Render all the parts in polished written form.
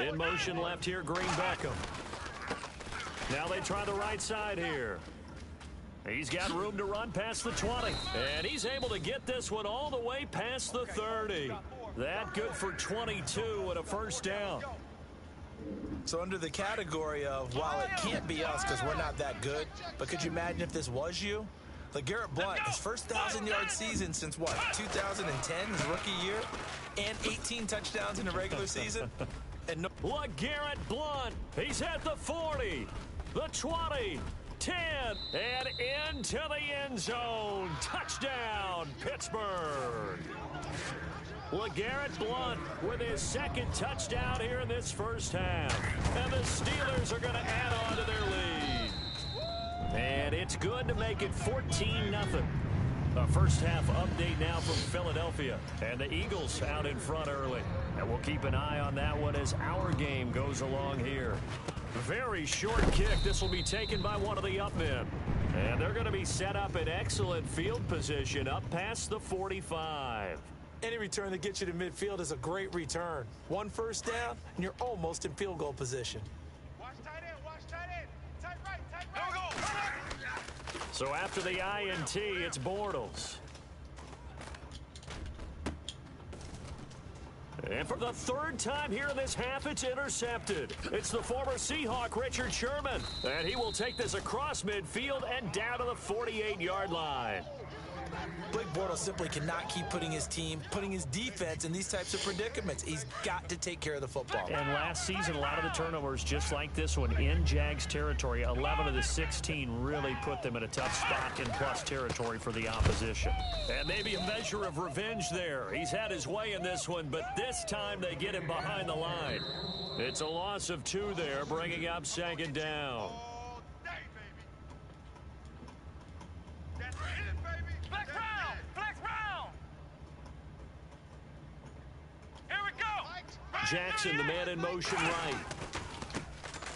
In motion left here, Green Beckham. Now they try the right side here. He's got room to run past the 20. And he's able to get this one all the way past the 30. That good for 22 and a first down. So under the category of, while it can't be us because we're not that good, but could you imagine if this was you? LeGarrette his first 1,000-yard season since what, 2010, his rookie year, and 18 touchdowns in the regular season. And LeGarrette Blount, he's at the 40, the 20, 10, and into the end zone. Touchdown, Pittsburgh. LeGarrette Blount with his second touchdown here in this first half. And the Steelers are going to add on to their lead. And it's good to make it 14-0. A first half update now from Philadelphia. And the Eagles out in front early. And we'll keep an eye on that one as our game goes along here. Very short kick. This will be taken by one of the up men. And they're going to be set up in excellent field position up past the 45. Any return that gets you to midfield is a great return. One first down, and you're almost in field goal position. Watch tight end, watch tight end. Tight right, tight right. Here we go. So after the INT, it's Bortles. And for the third time here in this half, it's intercepted. It's the former Seahawk, Richard Sherman. And he will take this across midfield and down to the 48-yard line. Blake Bortles simply cannot keep putting his defense in these types of predicaments. He's got to take care of the football. And last season, a lot of the turnovers just like this one in Jags territory. 11 of the 16 really put them in a tough spot in plus territory for the opposition. And maybe a measure of revenge there. He's had his way in this one, but this time they get him behind the line. It's a loss of 2 there, bringing up second down. Jackson, the man in motion right.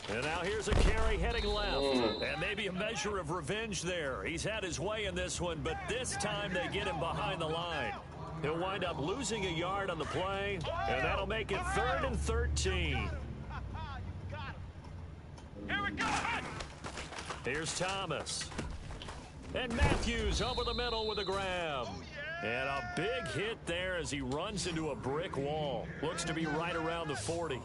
And now here's a carry heading left. And maybe a measure of revenge there. He's had his way in this one, but this time they get him behind the line. He'll wind up losing a yard on the play, and that'll make it 3rd and 13. Here we go. Here's Thomas. And Matthews over the middle with a grab. And a big hit there as he runs into a brick wall. Looks to be right around the 40.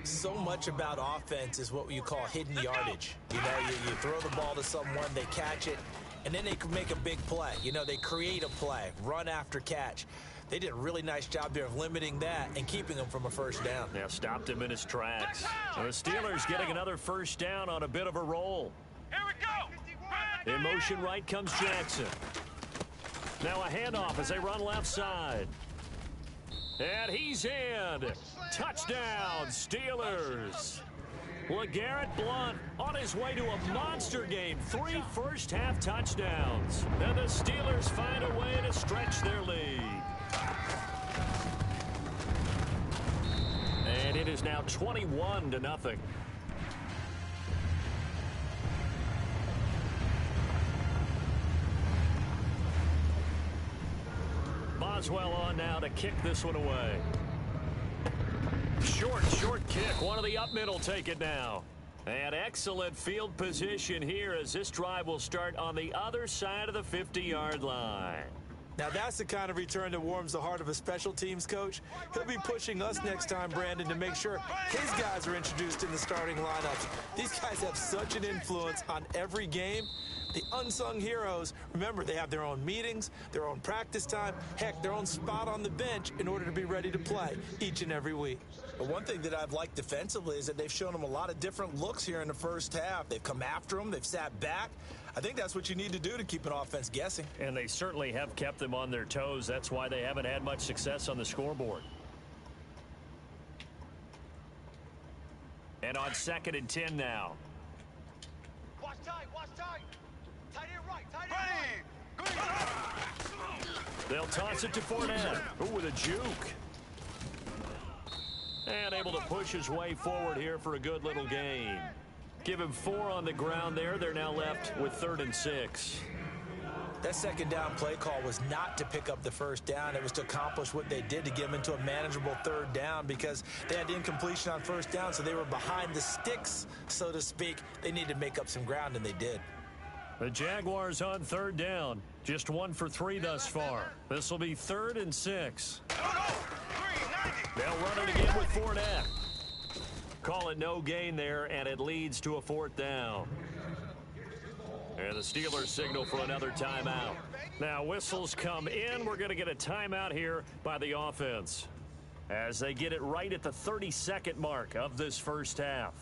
So much about offense is what you call hidden yardage. You know, you throw the ball to someone, they catch it, and then they can make a big play. You know, they create a play, run after catch. They did a really nice job there of limiting that and keeping him from a first down. Yeah, stopped him in his tracks. And the Steelers getting another first down on a bit of a roll. Here we go. In motion right comes Jackson. Now a handoff as they run left side. And he's in. Touchdown, Steelers. LeGarrette Blount on his way to a monster game. 3 first-half touchdowns. And the Steelers find a way to stretch their lead. And it is now 21-0. Boswell on now to kick this one away. Short kick. One of the up middle take it now. And excellent field position here as this drive will start on the other side of the 50-yard line. Now that's the kind of return that warms the heart of a special teams coach. He'll be pushing us next time, Brandon, to make sure his guys are introduced in the starting lineups. These guys have such an influence on every game. The unsung heroes, remember, they have their own meetings, their own practice time, heck, their own spot on the bench in order to be ready to play each and every week. But one thing that I've liked defensively is that they've shown them a lot of different looks here in the first half. They've come after them. They've sat back. I think that's what you need to do to keep an offense guessing. And they certainly have kept them on their toes. That's why they haven't had much success on the scoreboard. And on 2nd and 10 now. Watch tight, watch tight. Tight end right, tight end right. They'll toss it to Fournette. Ooh, with a juke. And able to push his way forward here for a good little gain. Give him 4 on the ground there. They're now left with 3rd and 6. That second down play call was not to pick up the first down. It was to accomplish what they did, to get them into a manageable third down, because they had incompletion on first down, so they were behind the sticks, so to speak. They needed to make up some ground, and they did. The Jaguars on third down. Just 1 for 3 thus far. This will be 3rd and 6. They'll run it again with Fournette. Call it no gain there, and it leads to a 4th down. And the Steelers signal for another timeout. Now whistles come in. We're going to get a timeout here by the offense as they get it right at the 32nd mark of this first half.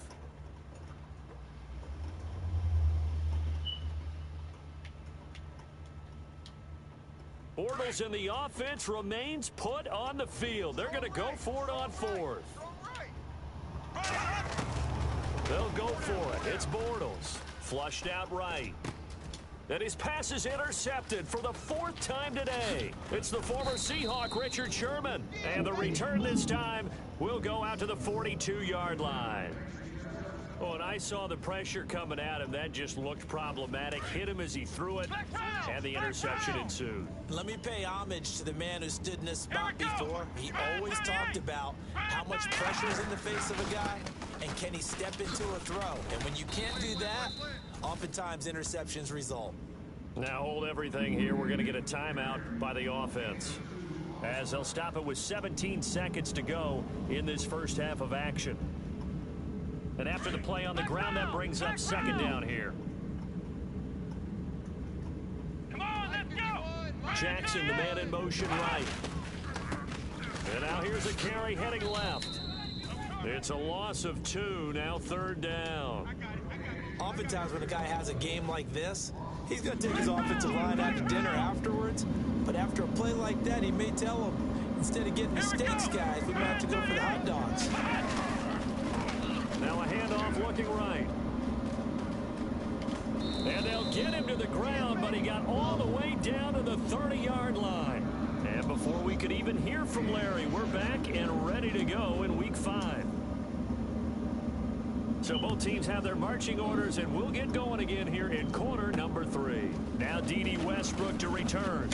Bortles in the offense remains put on the field. They're going to go for it on 4th. They'll go for it. It's Bortles. Flushed out right. And his pass is intercepted for the 4th time today. It's the former Seahawk, Richard Sherman. And the return this time will go out to the 42-yard line. Oh, and I saw the pressure coming at him. That just looked problematic. Hit him as he threw it, and the interception ensued. Let me pay homage to the man who stood in this spot before. He always talked about how much pressure is in the face of a guy, and can he step into a throw. And when you can't do that, oftentimes interceptions result. Now hold everything here. We're going to get a timeout by the offense, as they'll stop it with 17 seconds to go in this first half of action. And after the play on the ground, that brings up 2nd down here. Come on, let's go! Jackson, the man in motion right. And now here's a carry heading left. It's a loss of 2, now 3rd down. Oftentimes when a guy has a game like this, he's going to take his offensive line out to dinner afterwards. But after a play like that, he may tell them, instead of getting the steaks, guys, we might have to go for the hot dogs. Now a handoff looking right. And they'll get him to the ground, but he got all the way down to the 30-yard line. And before we could even hear from Larry, we're back and ready to go in Week 5. So both teams have their marching orders, and we'll get going again here in quarter number 3. Now D.D. Westbrook to return.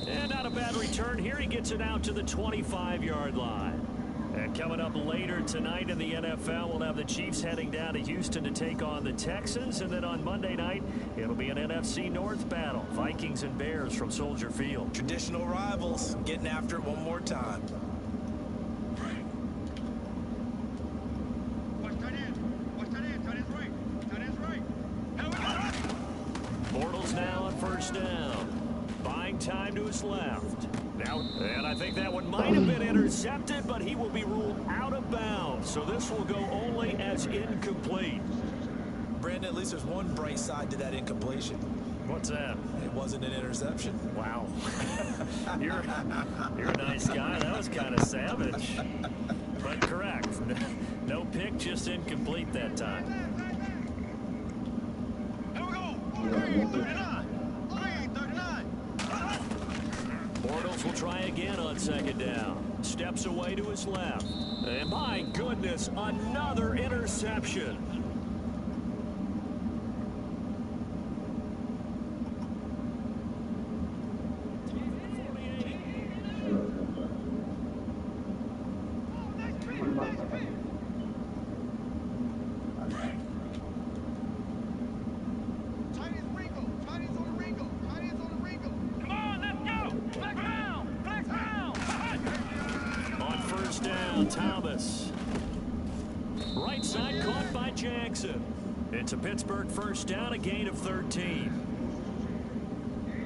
And not a bad return here. He gets it out to the 25-yard line. And coming up later tonight in the NFL, we'll have the Chiefs heading down to Houston to take on the Texans. And then on Monday night, it'll be an NFC North battle. Vikings and Bears from Soldier Field. Traditional rivals getting after it one more time. Watch tight end. Watch tight end. Tight end's right. Tight end's right. Bortles now on 1st down. Buying time to his left. Now, and I think that one might have been intercepted, but he will be ruled out of bounds. So this will go only as incomplete. Brandon, at least there's one bright side to that incompletion. What's that? It wasn't an interception. Wow. You're a nice guy. That was kind of savage. But correct. No pick, just incomplete that time. Here we go. 339. 339. Bortles will try again on 2nd down. Steps away to his left. And my goodness, another interception. Thomas. Right side caught by Jackson. It's a Pittsburgh 1st down, a gain of 13.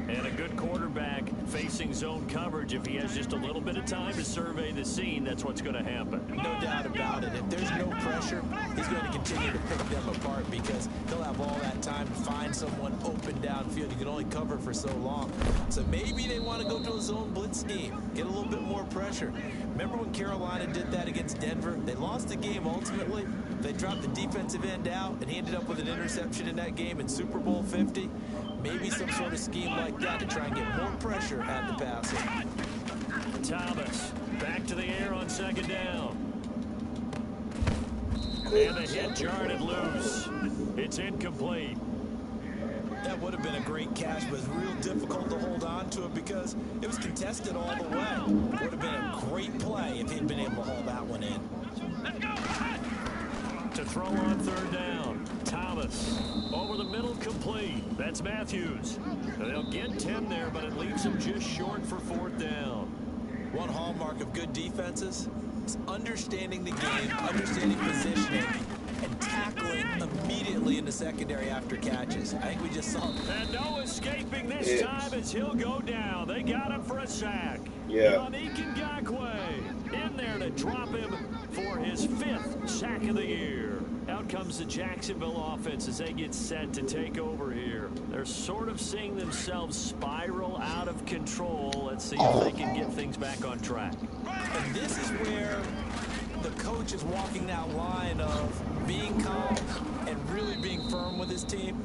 And a good quarterback facing zone coverage. If he has just a little bit of time to survey the scene, that's what's going to happen. No doubt about it. If there's no pressure, he's going to continue to pick them apart because he'll have all that time to find someone open downfield. You can only cover for so long. So maybe they want to go to a zone blitz scheme, get a little bit more pressure. Remember when Carolina did that against Denver? They lost the game ultimately. They dropped the defensive end out, and he ended up with an interception in that game in Super Bowl 50. Maybe some sort of scheme like that to try and get more pressure at the passer. Thomas back to the air on 2nd down. And the hit jarred it loose. It's incomplete. That would have been a great catch, but it's real difficult to hold on to it because it was contested all the way. Would have been a great play if he'd been able to hold that one in. To throw on third down, Thomas. Over the middle, complete. That's Matthews. They'll get 10 there, but it leaves them just short for fourth down. One hallmark of good defenses is understanding the game, understanding positioning, and tackling immediately in the secondary after catches. I think we just saw it. And no escaping this time as he'll go down. They got him for a sack. Yeah. In there to drop him for his 5th sack of the year. Out comes the Jacksonville offense as they get set to take over here. They're sort of seeing themselves spiral out of control. Let's see if they can get things back on track. And this is where the coach is walking that line of being calm and really being firm with his team.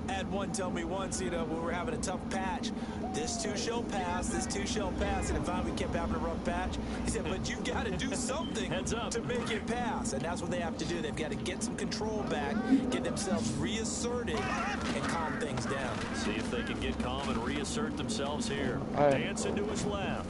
I had one tell me once, when we were having a tough patch, this too shall pass, this too shall pass, and finally we kept having a rough patch. He said, but you've got to do something to make it pass, and that's what they have to do. They've got to get some control back, get themselves reasserted, and calm things down. See if they can get calm and reassert themselves here. Hanson to his left.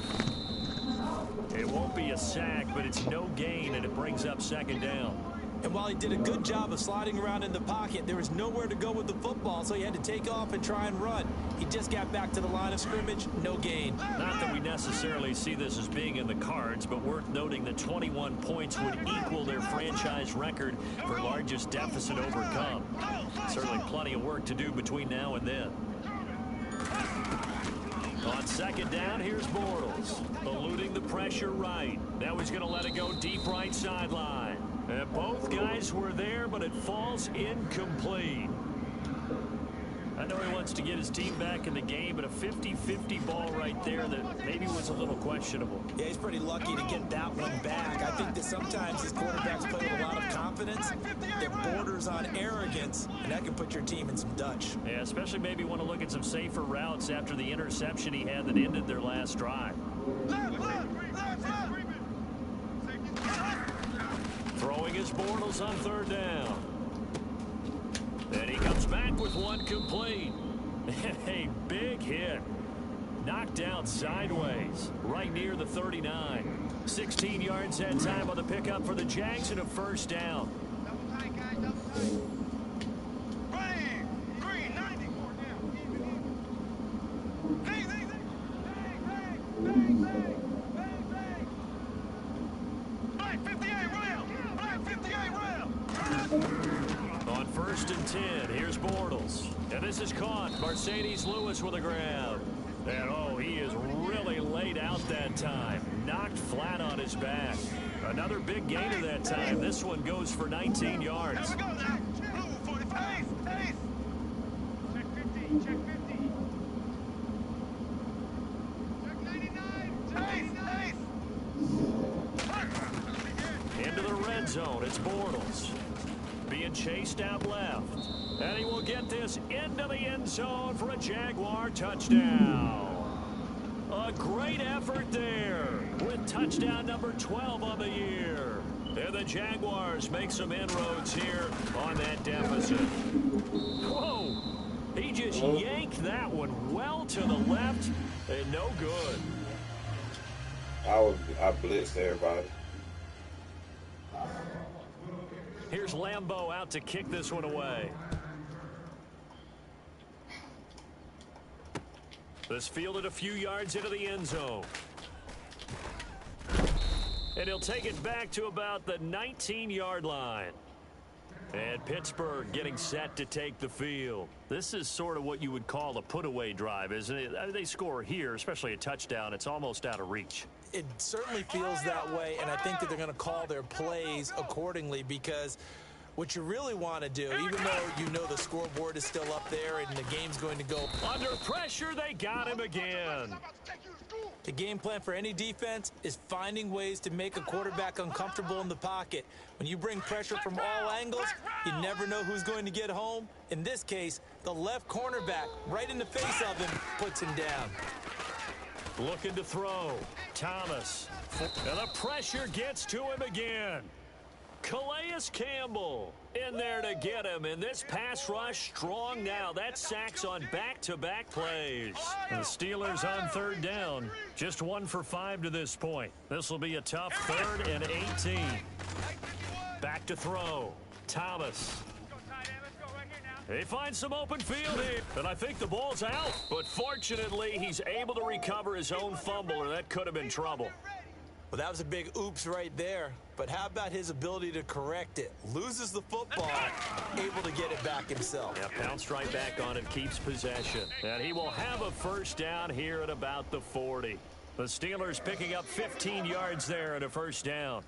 It won't be a sack, but it's no gain, and it brings up second down. And while he did a good job of sliding around in the pocket, there was nowhere to go with the football, so he had to take off and try and run. He just got back to the line of scrimmage, no gain. Not that we necessarily see this as being in the cards, but worth noting that 21 points would equal their franchise record for largest deficit overcome. Certainly plenty of work to do between now and then. On second down, here's Bortles. Eluding the pressure right. Now he's going to let it go deep right sideline. And both guys were there, but it falls incomplete. I know he wants to get his team back in the game, but a 50-50 ball right there that maybe was a little questionable. Yeah, he's pretty lucky to get that one back. I think that sometimes these quarterbacks play with a lot of confidence that borders on arrogance, and that can put your team in some Dutch. Yeah, especially maybe want to look at some safer routes after the interception he had that ended their last drive. Throwing his Bortles on third down. And he comes back with one complete. A big hit. Knocked down sideways, right near the 39. 16 yards that time on the pickup for the Jags and a first down. On first and 10, here's Bortles. And this is caught. Mercedes Lewis with a grab. And oh, he is really laid out that time. Knocked flat on his back. Another big gainer that time. This one goes for 19 yards. Check 50, check 50. Check 99, Into the red zone, it's Bortles. Being chased out left. And he will get this into the end zone for a Jaguar touchdown. A great effort there with touchdown number 12 on the year. And the Jaguars make some inroads here on that deficit. Whoa! He just yanked that one well to the left and no good. I blitzed everybody. Here's Lambeau out to kick this one away. This fielded a few yards into the end zone. And he'll take it back to about the 19-yard line. And Pittsburgh getting set to take the field. This is sort of what you would call a put-away drive, isn't it? I mean, they score here, especially a touchdown. It's almost out of reach. It certainly feels that way, and I think that they're going to call their plays accordingly because what you really want to do, even though you know the scoreboard is still up there and the game's going to go under pressure, they got him again. The game plan for any defense is finding ways to make a quarterback uncomfortable in the pocket. When you bring pressure from all angles, you never know who's going to get home. In this case, the left cornerback, right in the face of him, puts him down. Looking to throw. Thomas. And the pressure gets to him again. Calais Campbell in there to get him, and this pass rush strong now. That sacks on back-to-back plays. The Steelers on third down, just 1 for 5 to this point. This will be a tough 3rd and 18. Back to throw. Thomas. He finds some open field here, and I think the ball's out. But fortunately, he's able to recover his own fumble, or that could have been trouble. Well, that was a big oops right there. But how about his ability to correct it? Loses the football, able to get it back himself. Yeah, bounced right back on it, keeps possession. And he will have a first down here at about the 40. The Steelers picking up 15 yards there at a first down.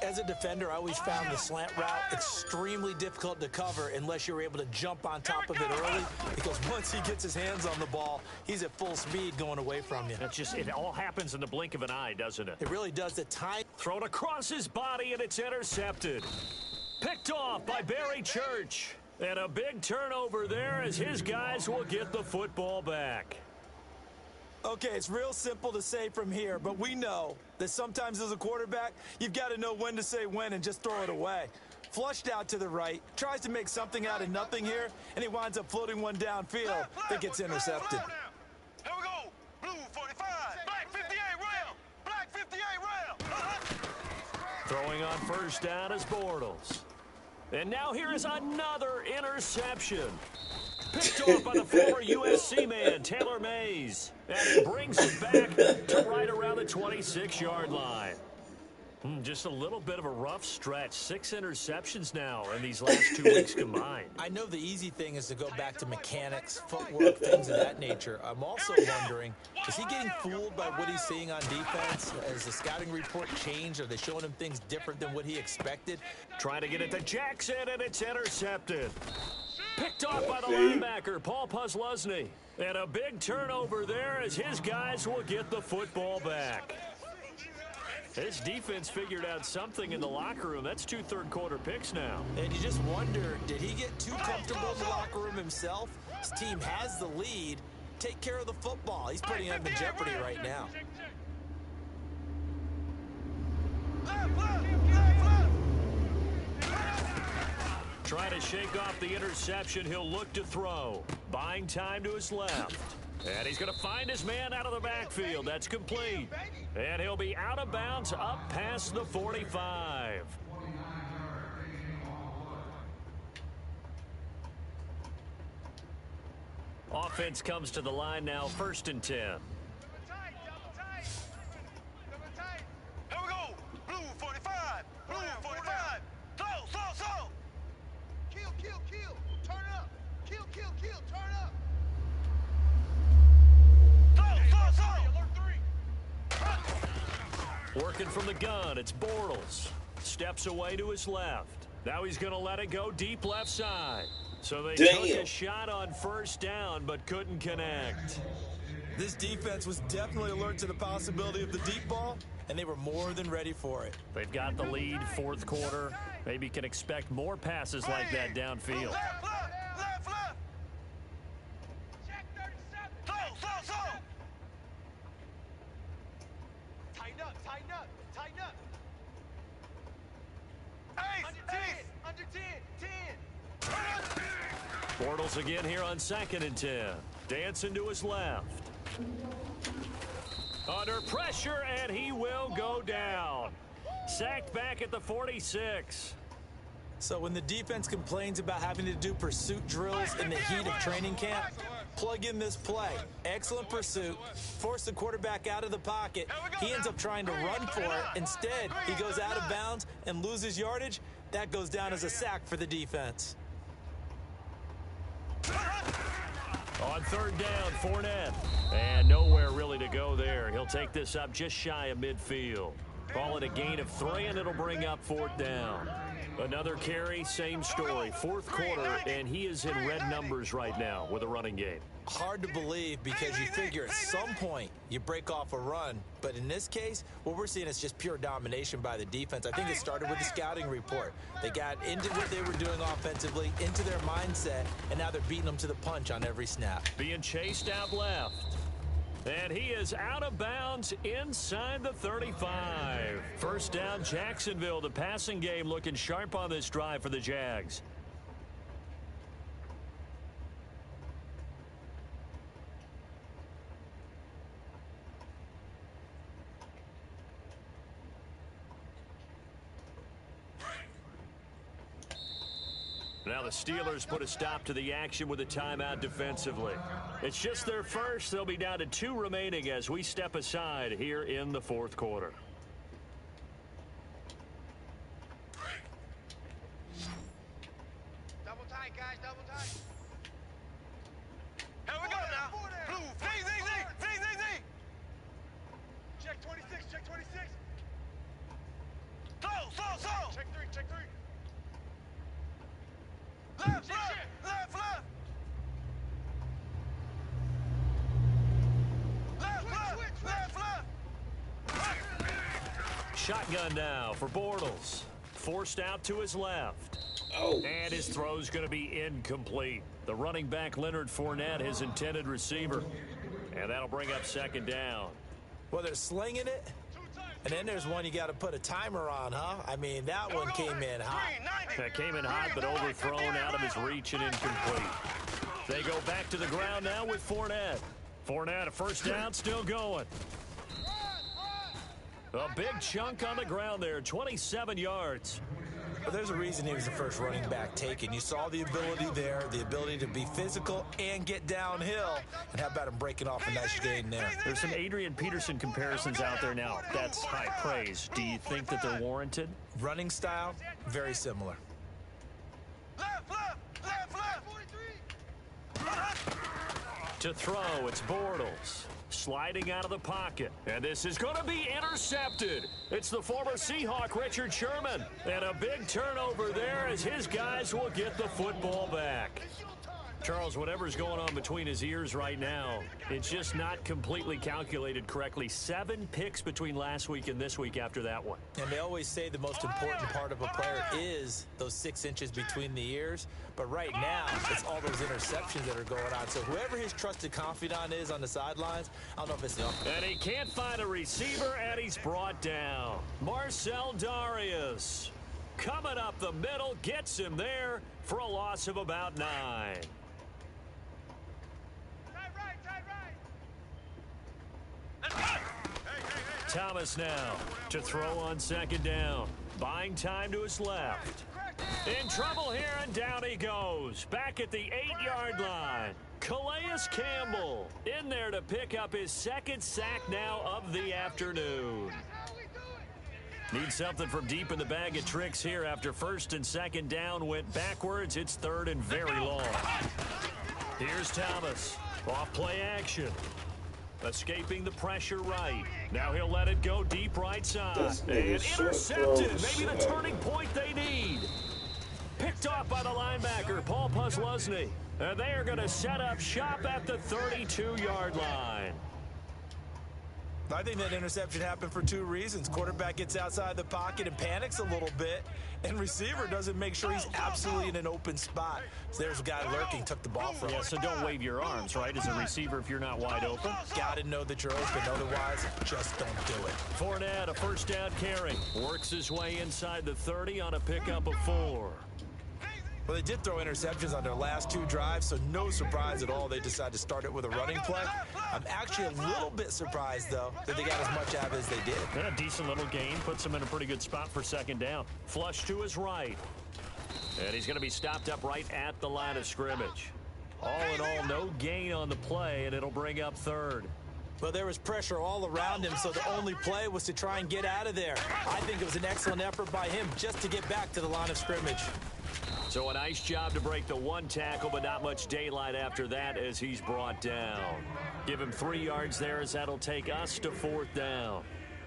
As a defender, I always found the slant route extremely difficult to cover unless you're able to jump on top of it early, because once he gets his hands on the ball, he's at full speed going away from you. That's just, it all happens in the blink of an eye, doesn't it? It really does. The time. Thrown across his body, and it's intercepted. Picked off by Barry Church. And a big turnover there as his guys will get the football back. Okay, it's real simple to say from here, but we know that sometimes as a quarterback, you've got to know when to say when and just throw it away. Flushed out to the right, tries to make something out of nothing here, and he winds up floating one downfield that gets intercepted. Here we go. Blue 45. Black 58 rail. Black 58 rail. Throwing on first down is Bortles. And now here is another interception. Picked off by the former USC man, Taylor Mays. And he brings it back to right around the 26-yard line. Just a little bit of a rough stretch. 6 interceptions now in these last 2 weeks combined. I know the easy thing is to go back to mechanics, footwork, things of that nature. I'm also wondering, is he getting fooled by what he's seeing on defense? Has the scouting report changed? Are they showing him things different than what he expected? Trying to get it to Jackson, and it's intercepted. Picked off by the linebacker, Paul Puslesny. And a big turnover there as his guys will get the football back. This defense figured out something in the locker room. That's 2 third-quarter picks now. And you just wonder, did he get too comfortable in the locker room himself? His team has the lead. Take care of the football. He's putting him in jeopardy right now. Trying to shake off the interception. He'll look to throw. Buying time to his left. And he's going to find his man out of the backfield. That's complete. And he'll be out of bounds up past the 45. Offense comes to the line now, 1st and 10. Here we go. Blue 45. Blue 45. Slow. Kill. Turn up. Kill. Turn up. Working from the gun, it's Bortles. Steps away to his left. Now he's going to let it go deep left side. So they took a shot on first down, but couldn't connect. This defense was definitely alert to the possibility of the deep ball, and they were more than ready for it. They've got the lead, 4th quarter. Maybe can expect more passes like that downfield. Left. Check 37. Slow. Tighten up. Ace. Under 10. Bortles again here on 2nd and 10. Dancing to his left. Under pressure, and he will go down. Sacked back at the 46. So when the defense complains about having to do pursuit drills in the heat of training camp, plug in this play. Excellent pursuit. Force the quarterback out of the pocket. He ends up trying to run for it. Instead, he goes out of bounds and loses yardage. That goes down as a sack for the defense. On 3rd down, Fournette. And nowhere really to go there. He'll take this up just shy of midfield. Call it a gain of 3, and it'll bring up 4th down. Another carry, same story. 4th quarter, and he is in red numbers right now with a running game. Hard to believe because you figure at some point you break off a run. But in this case, what we're seeing is just pure domination by the defense. I think it started with the scouting report. They got into what they were doing offensively, into their mindset, and now they're beating them to the punch on every snap. Being chased out left. And he is out of bounds inside the 35. First down, Jacksonville. The passing game looking sharp on this drive for the Jags. Now the Steelers put a stop to the action with a timeout defensively. It's just their first. They'll be down to 2 remaining as we step aside here in the fourth quarter. Double tight, guys, double tight. Here we go now. Blue, Z. Check 26, check 26. Slow. Check 3. Left. Shotgun now for Bortles. Forced out to his left. And his throw's going to be incomplete. The running back, Leonard Fournette, his intended receiver. And that'll bring up second down. Well, they're slinging it. And then there's one you got to put a timer on, huh? I mean, that one came in hot. That came in hot, but overthrown out of his reach and incomplete. They go back to the ground now with Fournette. Fournette, a first down, still going. A big chunk on the ground there, 27 yards. Well, there's a reason he was the first running back taken. You saw the ability there, the ability to be physical and get downhill. And how about him breaking off a nice gain there? There's some Adrian Peterson comparisons out there now. That's high praise. Do you think that they're warranted? Running style, very similar. Left. To throw, it's Bortles. Sliding out of the pocket. And this is going to be intercepted. It's the former Seahawk, Richard Sherman. And a big turnover there as his guys will get the football back. Charles, whatever's going on between his ears right now, it's just not completely calculated correctly. 7 picks between last week and this week after that one. And they always say the most important part of a player is those 6 inches between the ears. But right now, it's all those interceptions that are going on. So whoever his trusted confidant is on the sidelines, I don't know if it's enough. And he can't find a receiver, and he's brought down. Marcel Darius coming up the middle, gets him there for a loss of about 9. Thomas now to throw on second down. Buying time to his left. In trouble here, and down he goes. Back at the 8-yard line. Calais Campbell in there to pick up his second sack now of the afternoon. Need something from deep in the bag of tricks here after first and second down went backwards. It's third and very long. Here's Thomas. Off play action. Escaping the pressure right. Now he'll let it go deep right side. And intercepted. Maybe the turning point they need. Picked off by the linebacker, Paul Posluszny. And they are going to set up shop at the 32-yard line. I think that interception happened for 2 reasons. Quarterback gets outside the pocket and panics a little bit, and receiver doesn't make sure he's absolutely in an open spot. So there's a guy lurking, took the ball from him. Yeah, so don't wave your arms, right, as a receiver if you're not wide open. Got to know that you're open. Otherwise, just don't do it. Fournette, a first down carry. Works his way inside the 30 on a pickup of 4. Well, they did throw interceptions on their last 2 drives, so no surprise at all they decided to start it with a running play. I'm actually a little bit surprised, though, that they got as much out of it as they did. And a decent little gain puts him in a pretty good spot for second down. Flush to his right. And he's going to be stopped up right at the line of scrimmage. All in all, no gain on the play, and it'll bring up third. Well, there was pressure all around him, so the only play was to try and get out of there. I think it was an excellent effort by him just to get back to the line of scrimmage. So a nice job to break the 1 tackle, but not much daylight after that as he's brought down. Give him 3 yards there as that'll take us to 4th down.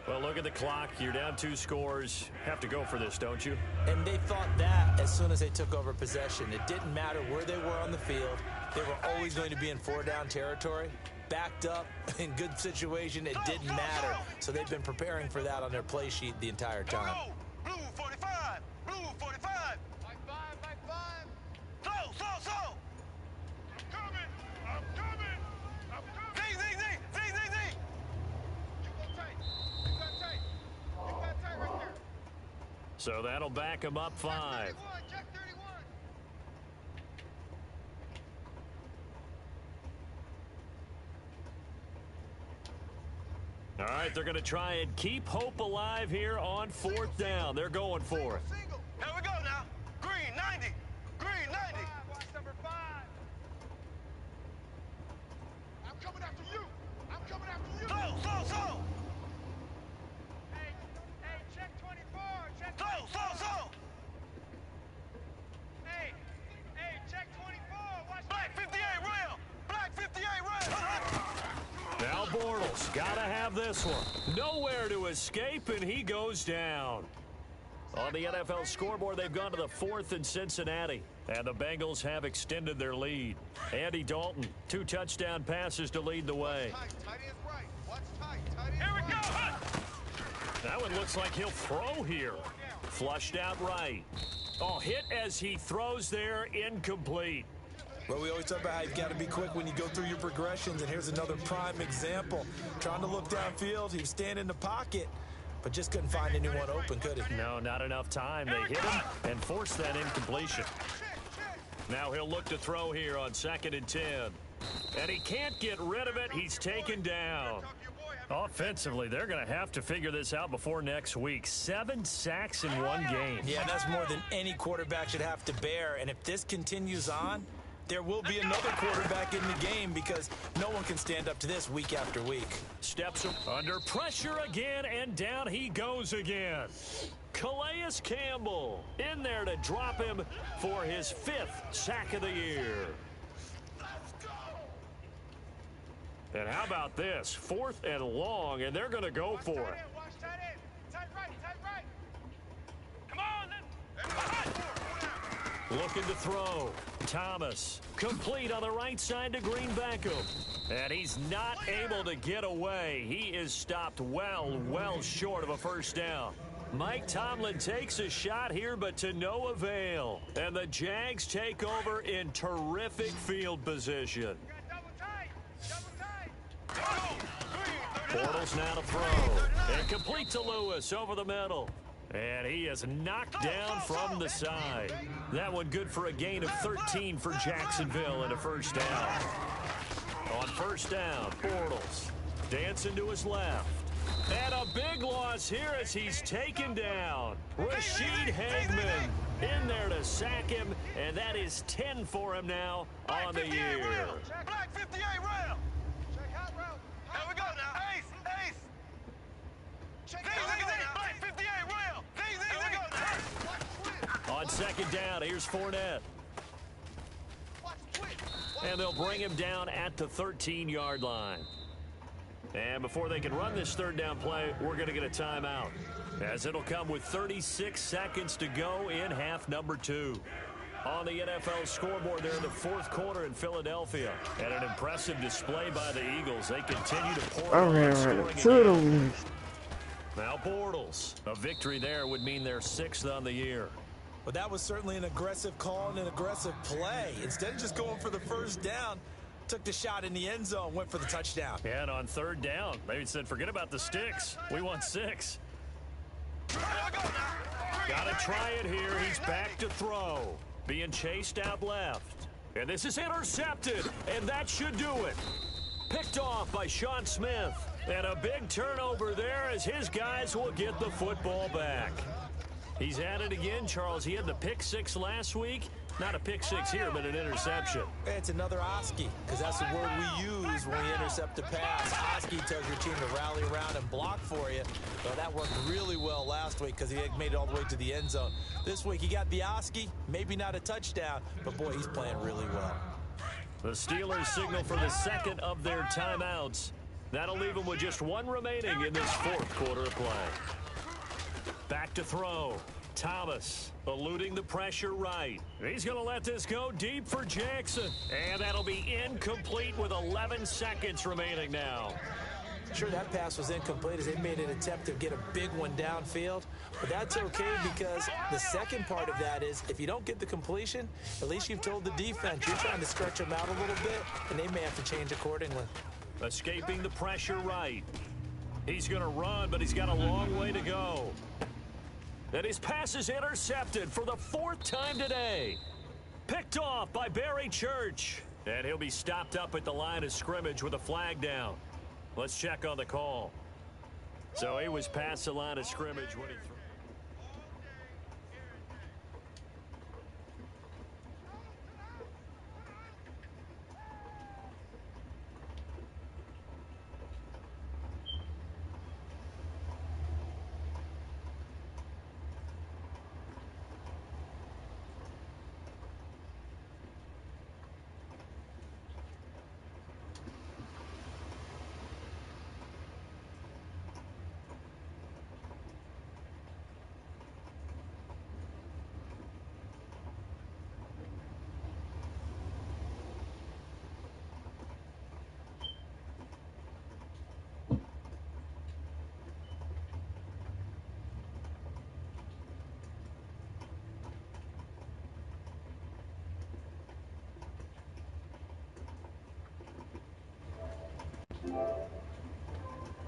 Well, look at the clock. You're down 2 scores. Have to go for this, don't you? And they thought that as soon as they took over possession. It didn't matter where they were on the field. They were always going to be in 4-down territory. Backed up, in good situation, it didn't matter. So they've been preparing for that on their play sheet the entire time. Blue 45. Blue 45. Back 5. Slow. I'm coming. Z. So that'll back him up 5. Jack 31. All right, they're going to try and keep hope alive here on 4th down. They're going for it. Single. Here we go now. Green 90. Green 90. Watch number 5. I'm coming after you. I'm coming after you. Slow. Hey, check 24. Check. Slow. Hey, check 24. Watch Black 58 rail. Black 58 rail. Now Bortles got to have this one. Nowhere to escape, and he goes down. On the NFL scoreboard, they've gone to the 4th in Cincinnati, and the Bengals have extended their lead. Andy Dalton, 2 touchdown passes to lead the way. Tight end's right. Watch tight. Here we go. That one looks like he'll throw here. Flushed out right. Oh, hit as he throws there, incomplete. Well, we always talk about how you've got to be quick when you go through your progressions, and here's another prime example. Trying to look downfield, he was standing in the pocket, but just couldn't find anyone open, could he? No, not enough time. They hit him and forced that incompletion. Now he'll look to throw here on 2nd and 10. And he can't get rid of it. He's taken down. Offensively, they're going to have to figure this out before next week. 7 sacks in one game. Yeah, that's more than any quarterback should have to bear, and if this continues on, there will be another quarterback in the game because no one can stand up to this week after week. Steps under pressure again, and down he goes again. Calais Campbell in there to drop him for his 5th sack of the year. And how about this? 4th and long, and they're going to go for it. Watch tight end. Tight right. Come on. Looking to throw. Thomas, complete on the right side to Green Beckham. And he's not able to get away. He is stopped well short of a 1st down. Mike Tomlin takes a shot here, but to no avail. And the Jags take over in terrific field position. Bortles now to throw. And complete to Lewis over the middle. And he is knocked down from the side. That one good for a gain of 13 for Jacksonville and a 1st down. On 1st down, Bortles dancing to his left. And a big loss here as he's taken down. Rashid Hagman in there to sack him, and that is 10 for him now on the year. Black 58 rail. Check hot route. Here we go now. Ace. Check Black 58 rail. Here we go now. On 2nd down, here's Fournette. And they'll bring him down at the 13-yard line. And before they can run this 3rd down play, we're going to get a timeout, as it'll come with 36 seconds to go in half number 2. On the NFL scoreboard there in the 4th quarter in Philadelphia. And an impressive display by the Eagles. They continue to pour on scoring again. Now Bortles. A victory there would mean they're 6th on the year. But that was certainly an aggressive call and an aggressive play. Instead of just going for the 1st down, took the shot in the end zone, went for the touchdown. And on 3rd down, they said, forget about the sticks. We want 6. Got to try it here. He's back to throw. Being chased out left. And this is intercepted, and that should do it. Picked off by Sean Smith. And a big turnover there as his guys will get the football back. He's at it again, Charles. He had the pick 6 last week. Not a pick 6 here, but an interception. It's another Oski, because that's the word we use when we intercept a pass. Oski tells your team to rally around and block for you. Well, that worked really well last week because he made it all the way to the end zone. This week he got the Oski, maybe not a touchdown, but boy, he's playing really well. The Steelers signal for the 2nd of their timeouts. That'll leave them with just 1 remaining in this 4th quarter of play. Back to throw. Thomas eluding the pressure right. He's going to let this go deep for Jackson. And that'll be incomplete with 11 seconds remaining now. Sure, that pass was incomplete as they made an attempt to get a big one downfield. But that's okay because the second part of that is if you don't get the completion, at least you've told the defense you're trying to stretch them out a little bit, and they may have to change accordingly. Escaping the pressure right. He's going to run, but he's got a long way to go. And his pass is intercepted for the 4th time today. Picked off by Barry Church. And he'll be stopped up at the line of scrimmage with a flag down. Let's check on the call. So he was past the line of scrimmage when he threw.